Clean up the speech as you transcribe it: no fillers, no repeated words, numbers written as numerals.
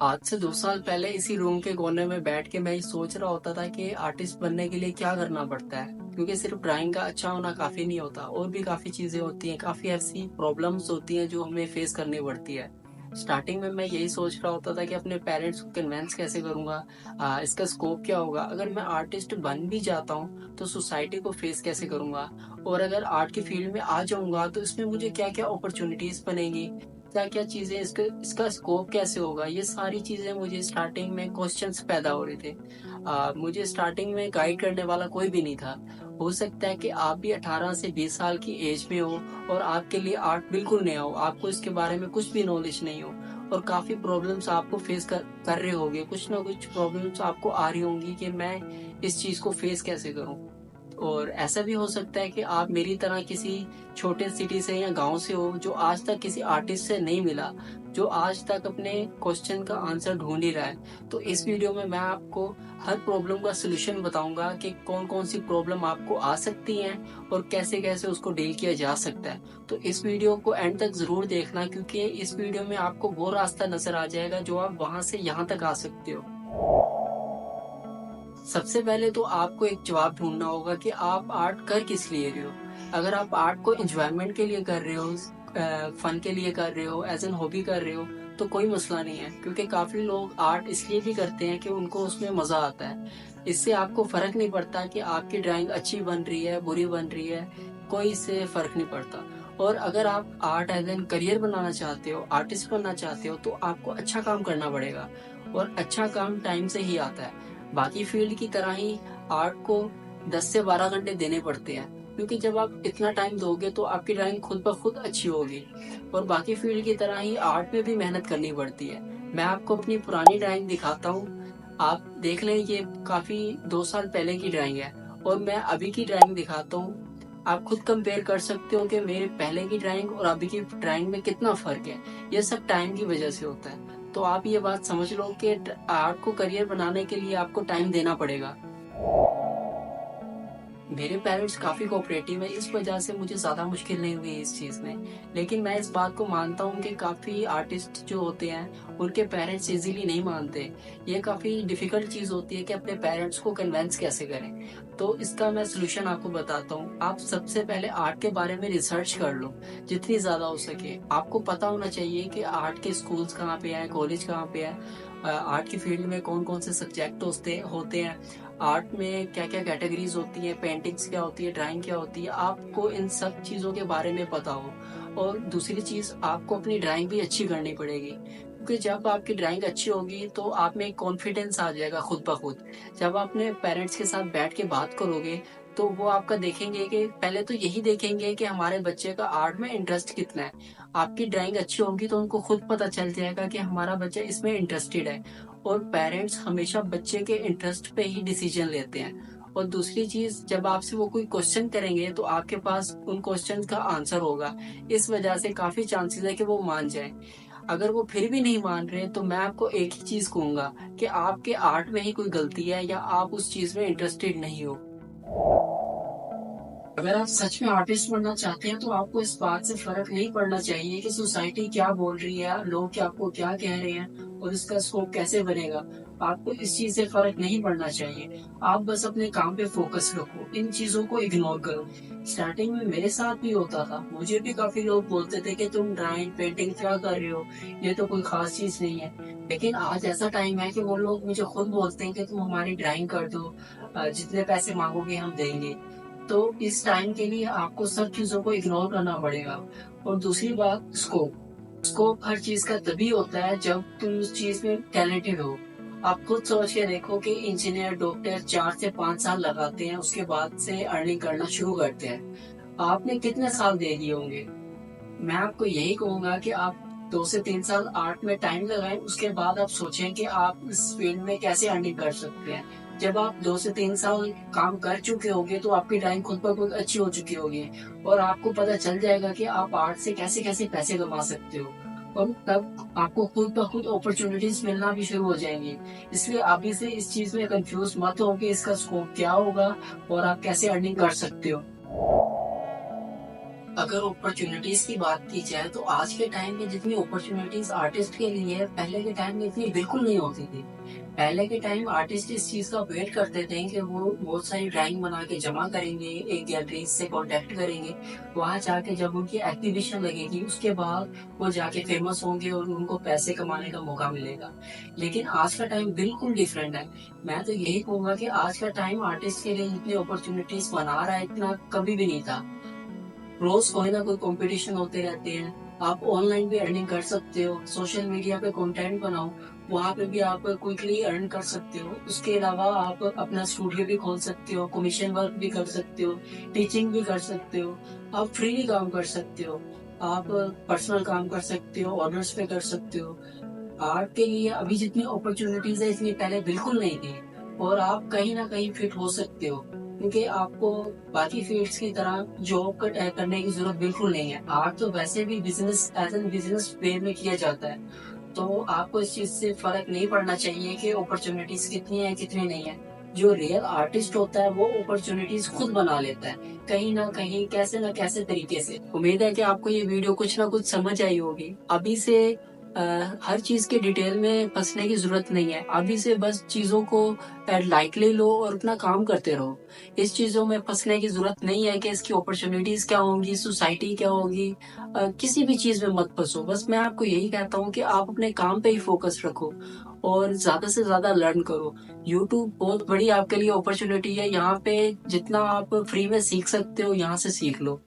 आज से 2 साल पहले इसी रूम के कोने में बैठ के मैं ये सोच रहा होता था कि आर्टिस्ट बनने के लिए क्या करना पड़ता है। क्योंकि सिर्फ ड्राइंग का अच्छा होना काफ़ी नहीं होता, और भी काफ़ी चीज़ें होती हैं, काफ़ी ऐसी प्रॉब्लम्स होती हैं जो हमें फेस करनी पड़ती है। स्टार्टिंग में मैं यही सोच रहा होता था कि अपने पेरेंट्स को कन्विंस कैसे करूँगा, इसका स्कोप क्या होगा? अगर मैं आर्टिस्ट बन भी जाता हूँ, तो सोसाइटी को फेस कैसे करूँगा? और अगर आर्ट की फील्ड में आ जाऊँगा, तो इसमें मुझे क्या-क्या अपॉर्च्युनिटीज़ बनेंगी? क्या-क्या चीज़ें, इसका इसका स्कोप कैसे होगा? ये सारी चीज़ें मुझे स्टार्टिंग में क्वेश्चंस पैदा हो रहे थे। मुझे स्टार्टिंग में गाइड करने वाला कोई भी नहीं था। हो सकता है कि आप भी 18 से 20 साल की एज में हो और आपके लिए आर्ट बिल्कुल नया हो, आपको इसके बारे में कुछ भी नॉलेज नहीं हो, और काफ़ी प्रॉब्लम्स आपको फेस कर रहे होंगे। कुछ ना कुछ प्रॉब्लम्स आपको आ रही होंगी कि मैं इस चीज़ को फेस कैसे करूँ? और ऐसा भी हो सकता है कि आप मेरी तरह किसी छोटे सिटी से या गाँव से हो, जो आज तक किसी आर्टिस्ट से नहीं मिला, जो आज तक अपने क्वेश्चन का आंसर ढूँढ ही रहा है। तो इस वीडियो में मैं आपको हर प्रॉब्लम का सॉल्यूशन बताऊँगा कि कौन-कौन सी प्रॉब्लम आपको आ सकती हैं और कैसे-कैसे उसको डील किया जा सकता है। तो इस वीडियो को एंड तक ज़रूर देखना, क्योंकि इस वीडियो में आपको वो रास्ता नज़र आ जाएगा जो आप वहाँ से यहाँ तक आ सकते हो। सबसे पहले तो आपको एक जवाब ढूँढना होगा कि आप आर्ट कर किस लिए रहे हो? अगर आप आर्ट को एन्जॉयमेंट के लिए कर रहे हो, फन के लिए कर रहे हो, एज़ एन हॉबी कर रहे हो, तो कोई मसला नहीं है, क्योंकि काफ़ी लोग आर्ट इसलिए भी करते हैं कि उनको उसमें मज़ा आता है। इससे आपको फ़र्क नहीं पड़ता कि आपकी ड्राइंग अच्छी बन रही है, बुरी बन रही है, कोई इससे फ़र्क नहीं पड़ता। और अगर आप आर्ट एज़ एन करियर बनाना चाहते हो, आर्टिस्ट बनना चाहते हो, तो आपको अच्छा काम करना पड़ेगा, और अच्छा काम टाइम से ही आता है। बाकी फील्ड की तरह ही आर्ट को 10 से 12 घंटे देने पड़ते हैं, क्योंकि जब आप इतना टाइम दोगे तो आपकी ड्राइंग खुद ब खुद अच्छी होगी। और बाकी फील्ड की तरह ही आर्ट में भी मेहनत करनी पड़ती है। मैं आपको अपनी पुरानी ड्राइंग दिखाता हूँ, आप देख लें, ये काफ़ी 2 साल पहले की ड्राइंग है, और मैं अभी की ड्राइंग दिखाता हूँ। आप खुद कंपेयर कर सकते हो कि मेरे पहले की ड्राइंग और अभी की ड्राइंग में कितना फ़र्क है। ये सब टाइम की वजह से होता है। तो आप ये बात समझ लो कि आर्ट को करियर बनाने के लिए आपको टाइम देना पड़ेगा। मेरे पेरेंट्स काफ़ी कोऑपरेटिव हैं, इस वजह से मुझे ज़्यादा मुश्किल नहीं हुई इस चीज़ में। लेकिन मैं इस बात को मानता हूँ कि काफ़ी आर्टिस्ट जो होते हैं, उनके पेरेंट्स ईज़िली नहीं मानते। ये काफ़ी डिफ़िकल्ट चीज़ होती है कि अपने पेरेंट्स को कन्विंस कैसे करें। तो इसका मैं सॉल्यूशन आपको बताता हूँ। आप सबसे पहले आर्ट के बारे में रिसर्च कर लो, जितनी ज़्यादा हो सके। आपको पता होना चाहिए कि आर्ट के स्कूल्स कहाँ पे हैं, कॉलेज कहाँ पे हैं, आर्ट की फील्ड में कौन-कौन से सब्जेक्ट होते होते हैं, आर्ट में क्या-क्या कैटेगरीज़ होती हैं, पेंटिंग्स क्या होती है, ड्राइंग क्या होती है, आपको इन सब चीज़ों के बारे में पता हो। और दूसरी चीज़, आपको अपनी ड्राइंग भी अच्छी करनी पड़ेगी, क्योंकि जब आपकी ड्राइंग अच्छी होगी तो आप में एक कॉन्फिडेंस आ जाएगा खुद ब खुद। जब आप अपने पेरेंट्स के साथ बैठ के बात करोगे, तो वो आपका देखेंगे कि पहले तो यही देखेंगे कि हमारे बच्चे का आर्ट में इंटरेस्ट कितना है। आपकी ड्राइंग अच्छी होगी तो उनको खुद पता चल जाएगा कि हमारा बच्चा इसमें इंटरेस्टेड है। और पेरेंट्स हमेशा बच्चे के इंटरेस्ट पे ही डिसीजन लेते हैं। और दूसरी चीज़, जब आपसे वो कोई क्वेश्चन करेंगे तो आपके पास उन क्वेश्चंस का आंसर होगा। इस वजह से काफ़ी चांसेस है कि वो मान जाएँ। अगर वो फिर भी नहीं मान रहे, तो मैं आपको एक ही चीज़ कहूँगा कि आपके आर्ट में ही कोई गलती है, या आप उस चीज़ में इंटरेस्टेड नहीं हो। अगर आप सच में आर्टिस्ट बनना चाहते हैं, तो आपको इस बात से फ़र्क नहीं पड़ना चाहिए कि सोसाइटी क्या बोल रही है, लोग क्या आपको क्या कह रहे हैं, और इसका स्कोप कैसे बनेगा। आपको इस चीज़ से फ़र्क नहीं पड़ना चाहिए। आप बस अपने काम पे फ़ोकस रखो, इन चीज़ों को इग्नोर करो। स्टार्टिंग में मेरे साथ भी होता था। मुझे भी काफ़ी लोग बोलते थे कि तुम ड्राइंग, पेंटिंग क्या कर रहे हो? ये तो कोई ख़ास चीज़ नहीं है। लेकिन आज ऐसा टाइम है कि वो लोग मुझे खुद बोलते हैं कि तुम हमारी ड्राइंग कर दो, जितने पैसे माँगोगे हम देंगे। तो इस टाइम के लिए आपको सब चीज़ों को इग्नोर करना पड़ेगा। और दूसरी बात, स्कोप। स्कोप हर चीज़ का तभी होता है जब तुम उस चीज़ में टैलेंटेड हो। आप खुद सोच के देखो कि इंजीनियर, डॉक्टर 4 से 5 साल लगाते हैं, उसके बाद से अर्निंग करना शुरू करते हैं। आपने कितने साल दे दिए होंगे? मैं आपको यही कहूँगा कि आप 2 से 3 साल आर्ट में टाइम लगाएँ, उसके बाद आप सोचें कि आप इस फील्ड में कैसे अर्निंग कर सकते हैं। जब आप 2 से 3 साल काम कर चुके होंगे, तो आपकी ड्राइंग खुद ब खुद अच्छी हो चुकी होगी, और आपको पता चल जाएगा कि आप आर्ट से कैसे-कैसे पैसे कमा सकते हो। और तब आपको खुद ब खुद अपॉर्च्युनिटीज़ मिलना भी शुरू हो जाएँगी। इसलिए अभी से इस चीज़ में कन्फ्यूज़ मत हो कि इसका स्कोप क्या होगा और आप कैसे अर्निंग कर सकते हो। अगर अपॉर्चुनिटीज की बात की जाए तो आज के टाइम में जितनी अपॉर्चुनिटीज आर्टिस्ट के लिए है, पहले के टाइम में इतनी बिल्कुल नहीं होती थी। पहले के टाइम आर्टिस्ट इस चीज का वेट करते थे कि वो बहुत सारी ड्राइंग बना के जमा करेंगे, एक गैलरी से कांटेक्ट करेंगे, वहां जाके जब उनकी एग्जीबिशन लगेगी उसके बाद वो जाके फेमस होंगे और उनको पैसे कमाने का मौका मिलेगा। लेकिन आज का टाइम बिल्कुल डिफरेंट है। मैं तो यही कहूंगा कि आज का टाइम आर्टिस्ट के लिए जितनी अपॉर्चुनिटीज बना रहा है इतना कभी भी नहीं था। रोज कोई ना कोई कंपटीशन होते रहते हैं। आप ऑनलाइन भी अर्निंग कर सकते हो, सोशल मीडिया पे कंटेंट बनाओ, वहां पे भी आप क्विकली अर्न कर सकते हो। उसके अलावा आप अपना स्टूडियो भी खोल सकते हो, कमीशन वर्क भी कर सकते हो, टीचिंग भी कर सकते हो, आप फ्रीली काम कर सकते हो, आप पर्सनल काम कर सकते हो, ऑर्डर्स पे कर सकते हो। आर्ट के लिए अभी जितनी अपॉर्चुनिटीज है इतनी पहले बिल्कुल नहीं थी। और आप कहीं ना कहीं फिट हो सकते हो, क्योंकि आपको बाकी फील्ड्स की तरह जॉब करने की जरूरत बिल्कुल नहीं है। आर्ट तो वैसे भी बिजनेस एज एन बिजनेस वे में किया जाता है। तो आपको इस चीज से फर्क नहीं पड़ना चाहिए कि अपॉर्चुनिटीज कितनी है कितनी नहीं है। जो रियल आर्टिस्ट होता है वो अपॉर्चुनिटीज खुद बना लेता है, कहीं ना कैसे तरीके से। उम्मीद है कि आपको ये वीडियो कुछ ना कुछ समझ आई होगी। अभी से हर चीज के डिटेल में फंसने की जरूरत नहीं है। अभी से बस चीजों को लाइटली लो और अपना काम करते रहो। इस चीजों में फंसने की जरूरत नहीं है कि इसकी अपॉर्चुनिटीज क्या होंगी, सोसाइटी क्या होगी। किसी भी चीज में मत फंसो। बस मैं आपको यही कहता हूँ कि आप अपने काम पे ही फोकस रखो और ज्यादा से ज्यादा लर्न करो। यूट्यूब बहुत बड़ी आपके लिए अपॉर्चुनिटी है। यहाँ पे जितना आप फ्री में सीख सकते हो यहाँ से सीख लो।